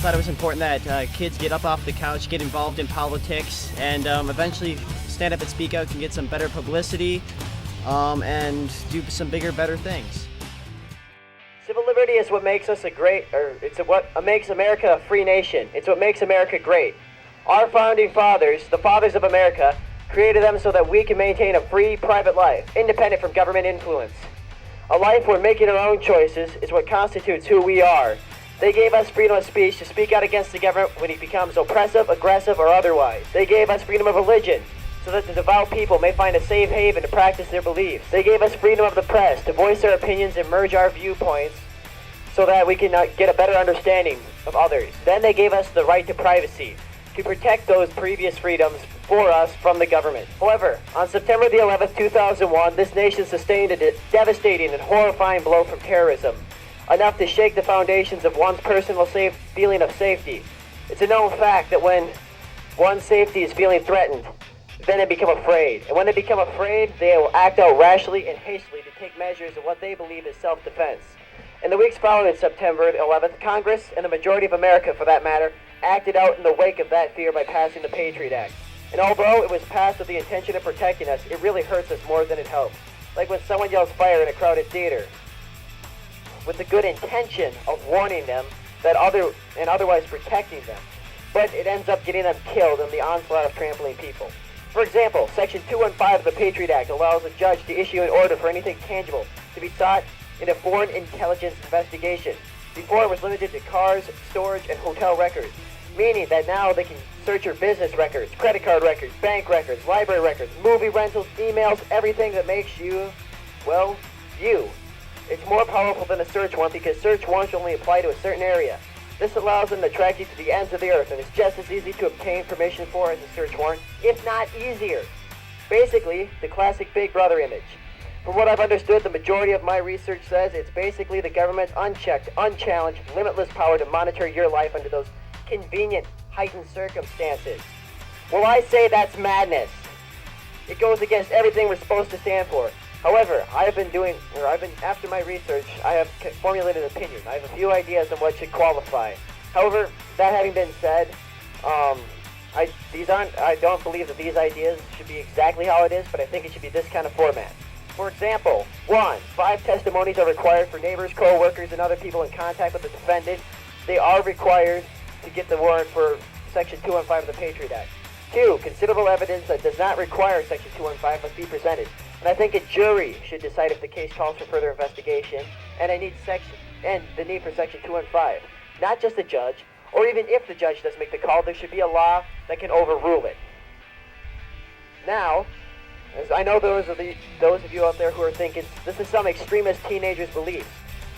thought it was important that kids get up off the couch, get involved in politics, and eventually stand up and speak out and get some better publicity and do some bigger, better things. Civil liberty is what makes us what makes America a free nation. It's what makes America great. Our founding fathers, the fathers of America, created them so that we can maintain a free, private life, independent from government influence. A life where making our own choices is what constitutes who we are. They gave us freedom of speech to speak out against the government when it becomes oppressive, aggressive, or otherwise. They gave us freedom of religion so that the devout people may find a safe haven to practice their beliefs. They gave us freedom of the press to voice our opinions and merge our viewpoints so that we can get a better understanding of others. Then they gave us the right to privacy to protect those previous freedoms for us from the government. However, on September the 11th, 2001, this nation sustained a devastating and horrifying blow from terrorism, enough to shake the foundations of one's personal feeling of safety. It's a known fact that when one's safety is feeling threatened, then they become afraid. And when they become afraid, they will act out rashly and hastily to take measures of what they believe is self-defense. In the weeks following September 11th, Congress, and the majority of America for that matter, acted out in the wake of that fear by passing the Patriot Act. And although it was passed with the intention of protecting us, it really hurts us more than it helps. Like when someone yells fire in a crowded theater, with the good intention of warning them and otherwise protecting them. But it ends up getting them killed in the onslaught of trampling people. For example, Section 215 of the Patriot Act allows a judge to issue an order for anything tangible to be sought in a foreign intelligence investigation. Before, it was limited to cars, storage, and hotel records, meaning that now they can search your business records, credit card records, bank records, library records, movie rentals, emails, everything that makes you, well, you. It's more powerful than a search warrant because search warrants only apply to a certain area. This allows them to track you to the ends of the earth, and it's just as easy to obtain permission for as a search warrant, if not easier. Basically, the classic Big Brother image. From what I've understood, the majority of my research says it's basically the government's unchecked, unchallenged, limitless power to monitor your life under those convenient, heightened circumstances. Well, I say that's madness. It goes against everything we're supposed to stand for. However, after my research, I have formulated an opinion. I have a few ideas on what should qualify. However, that having been said, I don't believe that these ideas should be exactly how it is, but I think it should be this kind of format. For example, 1, 5 testimonies are required for neighbors, co-workers, and other people in contact with the defendant. They are required to get the warrant for Section 215 of the Patriot Act. 2, considerable evidence that does not require Section 215 must be presented. And I think a jury should decide if the case calls for further investigation, and the need for Section 215. Not just the judge, or even if the judge does make the call, there should be a law that can overrule it. Now, as I know those of you out there who are thinking this is some extremist teenager's beliefs,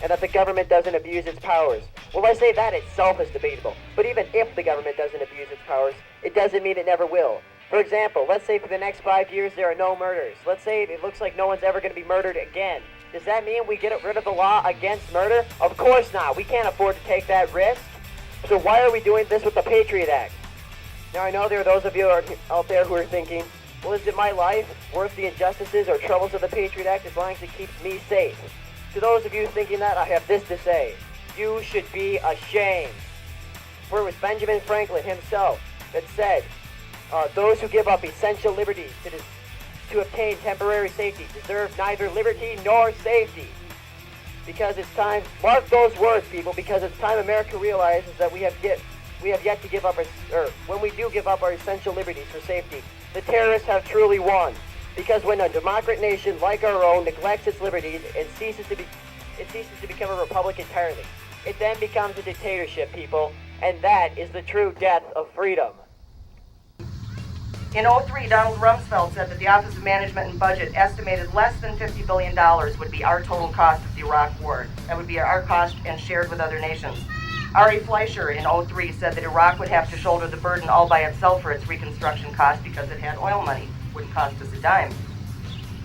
and that the government doesn't abuse its powers. Well, I say that itself is debatable. But even if the government doesn't abuse its powers, it doesn't mean it never will. For example, let's say for the next 5 years there are no murders. Let's say it looks like no one's ever going to be murdered again. Does that mean we get rid of the law against murder? Of course not. We can't afford to take that risk. So why are we doing this with the Patriot Act? Now I know there are those of you out there who are thinking, well, is it my life worth the injustices or troubles of the Patriot Act as long as it keeps me safe? To those of you thinking that, I have this to say. You should be ashamed. For it was Benjamin Franklin himself that said, those who give up essential liberties to obtain temporary safety deserve neither liberty nor safety. Because it's time, mark those words, people, because it's time America realizes that we have yet to give up when we do give up our essential liberties for safety, the terrorists have truly won. Because when a democratic nation like our own neglects its liberties and ceases to become a republic entirely, it then becomes a dictatorship, people, and that is the true death of freedom. In 2003, Donald Rumsfeld said that the Office of Management and Budget estimated less than $50 billion would be our total cost of the Iraq War. That would be our cost and shared with other nations. Ari Fleischer in 2003 said that Iraq would have to shoulder the burden all by itself for its reconstruction cost because it had oil money. It wouldn't cost us a dime.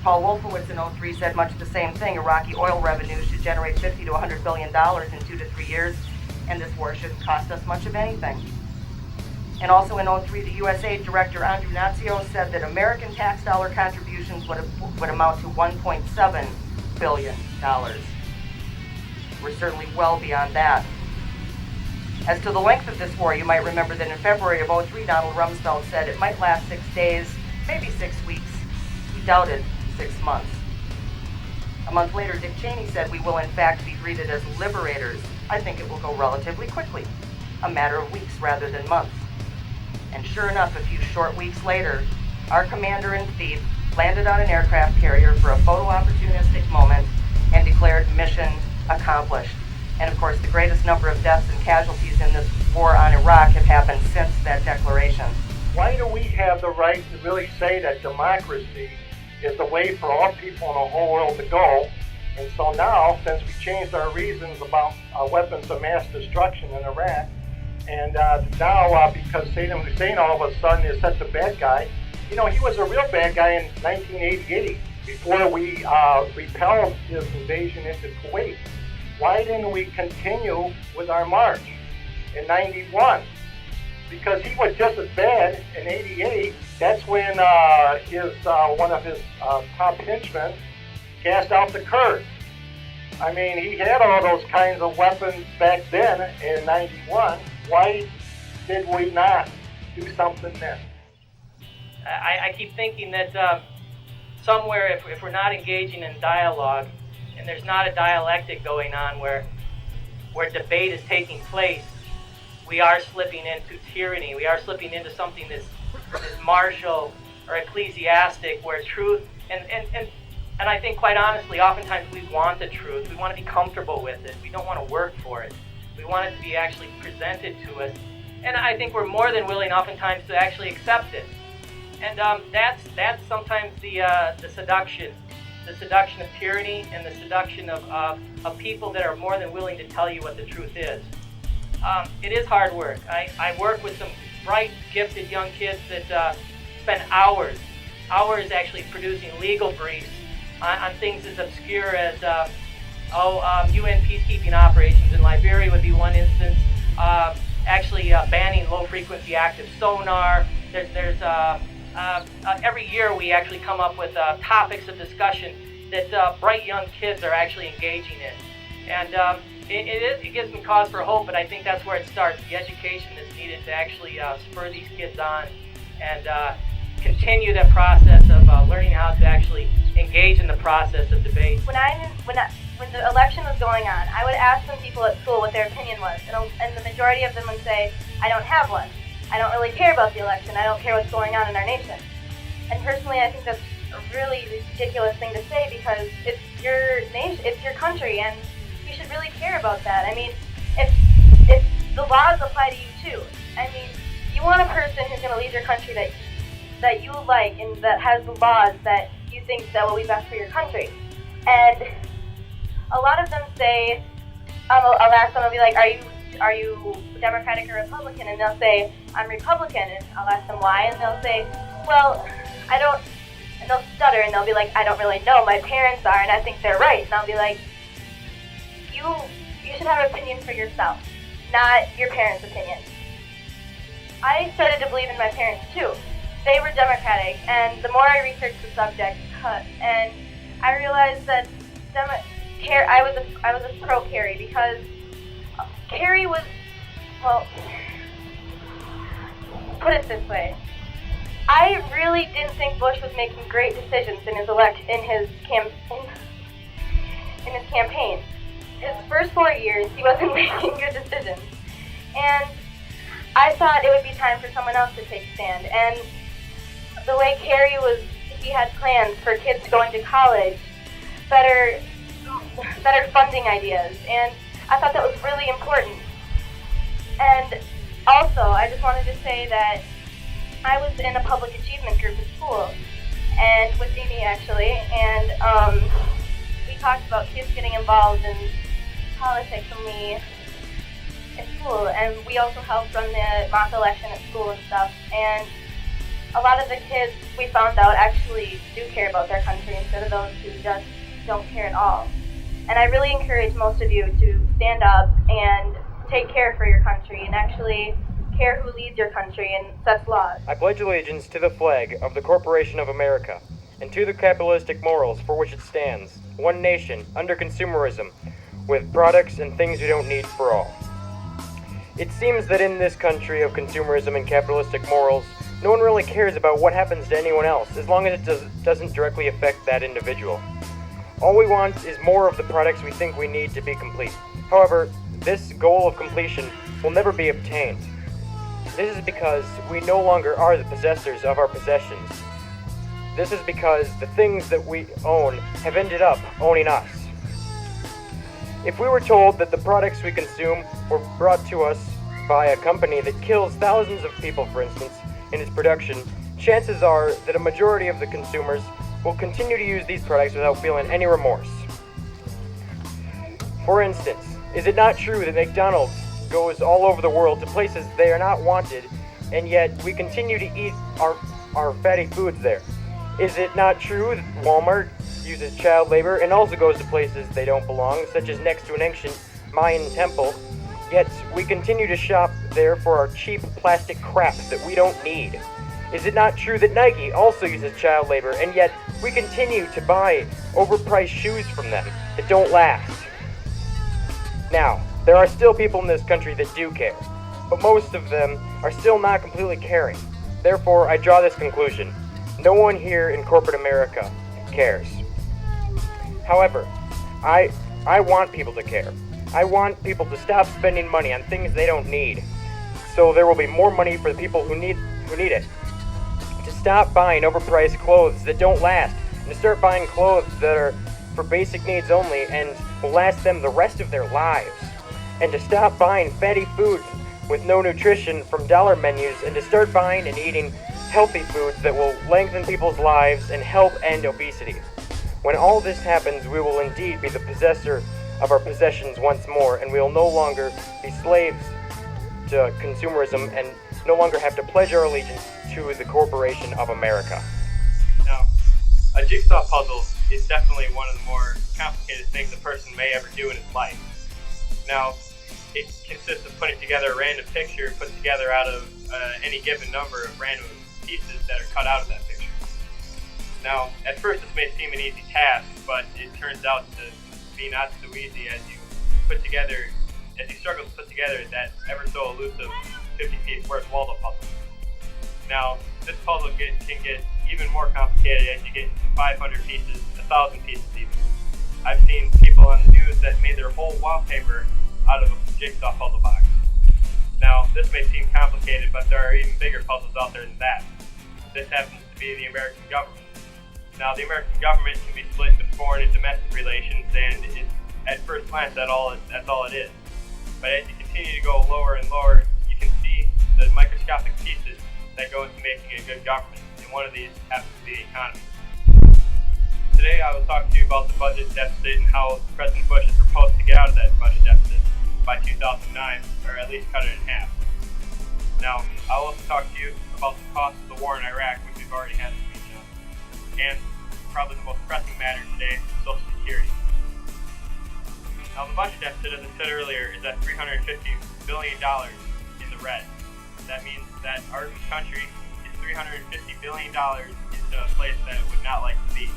Paul Wolfowitz in 2003 said much the same thing. Iraqi oil revenues should generate $50 to $100 billion in 2 to 3 years, and this war shouldn't cost us much of anything. And also in 2003, the USAID Director Andrew Nazio said that American tax dollar contributions would amount to $1.7 billion. We're certainly well beyond that. As to the length of this war, you might remember that in February of '03, Donald Rumsfeld said it might last 6 days, maybe 6 weeks. He doubted 6 months. A month later, Dick Cheney said we will in fact be greeted as liberators. I think it will go relatively quickly, a matter of weeks rather than months. And sure enough, a few short weeks later, our commander-in-chief landed on an aircraft carrier for a photo-opportunistic moment and declared mission accomplished. And of course, the greatest number of deaths and casualties in this war on Iraq have happened since that declaration. Why do we have the right to really say that democracy is the way for all people in the whole world to go? And so now, since we changed our reasons about weapons of mass destruction in Iraq, and now because Saddam Hussein all of a sudden is such a bad guy, you know, he was a real bad guy in 1988 before we repelled his invasion into Kuwait. Why didn't we continue with our march in 91? Because he was just as bad in 88. That's when one of his top henchmen cast out the Kurds. I mean, he had all those kinds of weapons back then in 91. Why did we not do something then? I keep thinking that somewhere, if we're not engaging in dialogue, and there's not a dialectic going on where debate is taking place, we are slipping into tyranny. We are slipping into something that's martial or ecclesiastic, where truth, and I think quite honestly, oftentimes we want the truth. We want to be comfortable with it. We don't want to work for it. We want it to be actually presented to us. And I think we're more than willing oftentimes to actually accept it. And that's sometimes the seduction of tyranny, and the seduction of people that are more than willing to tell you what the truth is. It is hard work. I work with some bright, gifted young kids that spend hours actually producing legal briefs on things as obscure as UN peacekeeping operations in Liberia would be one instance. Actually banning low-frequency active sonar. There's every year we actually come up with topics of discussion that bright young kids are actually engaging in. And it gives me cause for hope, but I think that's where it starts, the education that's needed to actually spur these kids on and continue the process of learning how to actually engage in the process of debate. When the election was going on, I would ask some people at school what their opinion was, and the majority of them would say, I don't have one. I don't really care about the election. I don't care what's going on in our nation. And personally, I think that's a really ridiculous thing to say, because it's your nation, it's your country, and you should really care about that. I mean, if the laws apply to you too. I mean, you want a person who's going to lead your country that you like and that has the laws that you think that will be best for your country. And a lot of them say, I'll ask them, I'll be like, are you Democratic or Republican? And they'll say, I'm Republican. And I'll ask them why, and they'll say, well, I don't, and they'll stutter, and they'll be like, I don't really know, my parents are, and I think they're right. And I'll be like, you should have an opinion for yourself, not your parents' opinion. I started to believe in my parents too. They were Democratic, and the more I researched the subject, and I realized that I was a pro Kerry, because Kerry was, well, put it this way. I really didn't think Bush was making great decisions in his campaign. His first 4 years, he wasn't making good decisions. And I thought it would be time for someone else to take a stand. And the way Kerry was, he had plans for kids going to college, better funding ideas, and I thought that was really important. And also, I just wanted to say that I was in a public achievement group at school, and with Amy actually, and we talked about kids getting involved in politics in school, and we also helped run the mock election at school and stuff. And a lot of the kids, we found out, actually do care about their country instead of those who just don't care at all. And I really encourage most of you to stand up and take care for your country and actually care who leads your country and sets laws. I pledge allegiance to the flag of the Corporation of America and to the capitalistic morals for which it stands, one nation, under consumerism, with products and things we don't need for all. It seems that in this country of consumerism and capitalistic morals, no one really cares about what happens to anyone else, as long as it doesn't directly affect that individual. All we want is more of the products we think we need to be complete. However, this goal of completion will never be obtained. This is because we no longer are the possessors of our possessions. This is because the things that we own have ended up owning us. If we were told that the products we consume were brought to us by a company that kills thousands of people, for instance, in its production, chances are that a majority of the consumers will continue to use these products without feeling any remorse. For instance, is it not true that McDonald's goes all over the world to places they are not wanted, and yet we continue to eat our fatty foods there? Is it not true that Walmart uses child labor and also goes to places they don't belong, such as next to an ancient Mayan temple, yet we continue to shop there for our cheap plastic crap that we don't need? Is it not true that Nike also uses child labor, and yet we continue to buy overpriced shoes from them that don't last? Now, there are still people in this country that do care, but most of them are still not completely caring. Therefore, I draw this conclusion. No one here in corporate America cares. However, I want people to care. I want people to stop spending money on things they don't need, so there will be more money for the people who need it. To stop buying overpriced clothes that don't last, and to start buying clothes that are for basic needs only and will last them the rest of their lives. And to stop buying fatty foods with no nutrition from dollar menus, and to start buying and eating healthy foods that will lengthen people's lives and help end obesity. When all this happens, we will indeed be the possessor of our possessions once more, and we will no longer be slaves to consumerism and no longer have to pledge our allegiance to the corporation of America. Now, a jigsaw puzzle is definitely one of the more complicated things a person may ever do in his life. Now, it consists of putting together a random picture put together out of any given number of random pieces that are cut out of that picture. Now, at first this may seem an easy task, but it turns out to be not so easy as you struggle to put together that ever so elusive 50-piece Where's Waldo puzzle. Now, this puzzle can get even more complicated as you get into 500 pieces, 1,000 pieces even. I've seen people on the news that made their whole wallpaper out of a jigsaw puzzle box. Now, this may seem complicated, but there are even bigger puzzles out there than that. This happens to be the American government. Now, the American government can be split into foreign and domestic relations, and at first glance, that's all it is. But as you continue to go lower and lower, you can see the microscopic pieces that go into making a good government, and one of these happens to be the economy. Today, I will talk to you about the budget deficit and how President Bush is proposed to get out of that budget deficit by 2009, or at least cut it in half. Now, I will also talk to you about the cost of the war in Iraq, which we've already had a speech on, and probably the most pressing matter today, Social Security. Now, the budget deficit, as I said earlier, is at $350 billion in the red. That means that our country is $350 billion into a place that it would not like to be.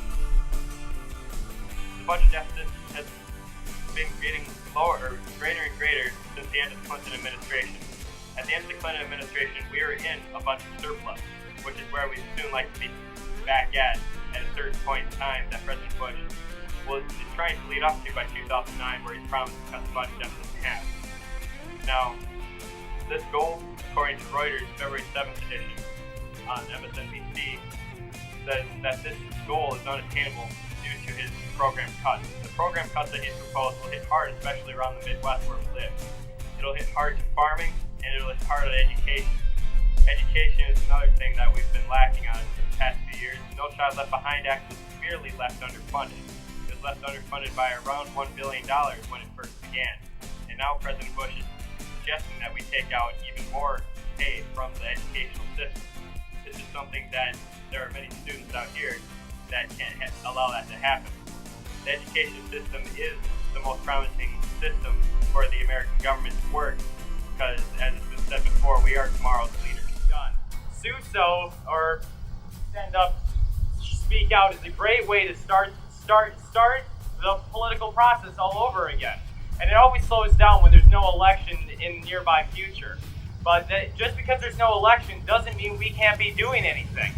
The budget deficit has been getting greater and greater since the end of the Clinton administration. At the end of the Clinton administration, we were in a bunch of surplus, which is where we soon like to be back at a certain point in time that President Bush is trying to lead up to by 2009, where he's promised to cut the budget deficit in half. Now, this goal, according to Reuters' February 7th edition on MSNBC, says that this goal is unattainable due to his program cuts. The program cuts that he's proposed will hit hard, especially around the Midwest where we live. It'll hit hard to farming, and it'll hit hard on education. Education is another thing that we've been lacking on for the past few years. The No Child Left Behind Act was severely left underfunded. It was left underfunded by around $1 billion when it first began. And now President Bush is suggesting that we take out even more pay from the educational system. This is something that there are many students out here that can't allow that to happen. The education system is the most promising system for the American government to work because, as it's been said before, we are tomorrow's leaders. Done. Sue so or stand up, speak out is a great way to start the political process all over again. And it always slows down when there's no election in the nearby future. But just because there's no election doesn't mean we can't be doing anything.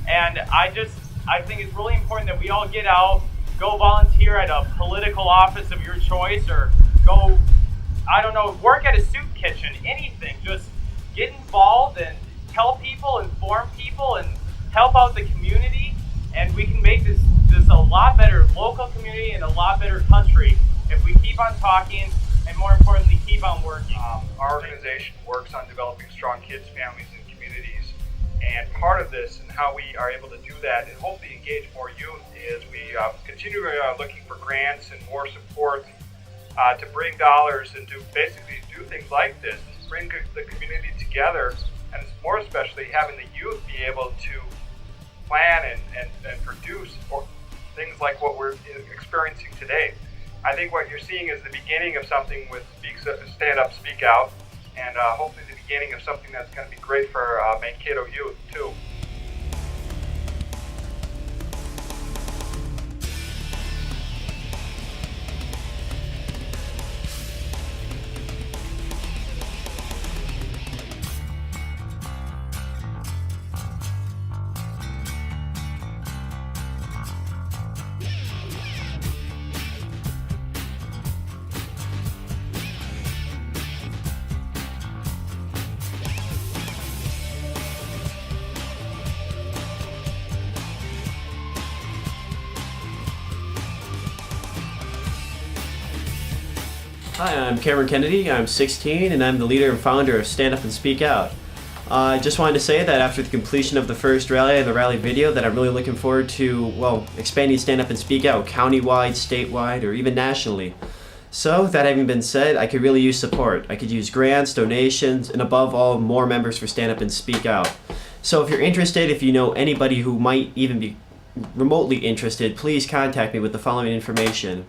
And I think it's really important that we all get out, go volunteer at a political office of your choice, or go, I don't know, work at a soup kitchen, anything. Just get involved and tell people, inform people, and help out the community. And we can make this a lot better local community and a lot better country if we keep on talking and, more importantly, keep on working. Our organization works on developing strong kids, families, and communities. And part of this and how we are able to do that and hopefully engage more youth is we continue looking for grants and more support to bring dollars and to basically do things like this, bring the community together, and more especially having the youth be able to plan and produce things like what we're experiencing today. I think what you're seeing is the beginning of something with Stand Up, Speak Out, and hopefully the beginning of something that's going to be great for Mankato youth too. Hi, I'm Cameron Kennedy. I'm 16 and I'm the leader and founder of Stand Up and Speak Out. I just wanted to say that after the completion of the first rally and the rally video that I'm really looking forward to, well, expanding Stand Up and Speak Out countywide, statewide, or even nationally. So, that having been said, I could really use support. I could use grants, donations, and above all, more members for Stand Up and Speak Out. So if you're interested, if you know anybody who might even be remotely interested, please contact me with the following information.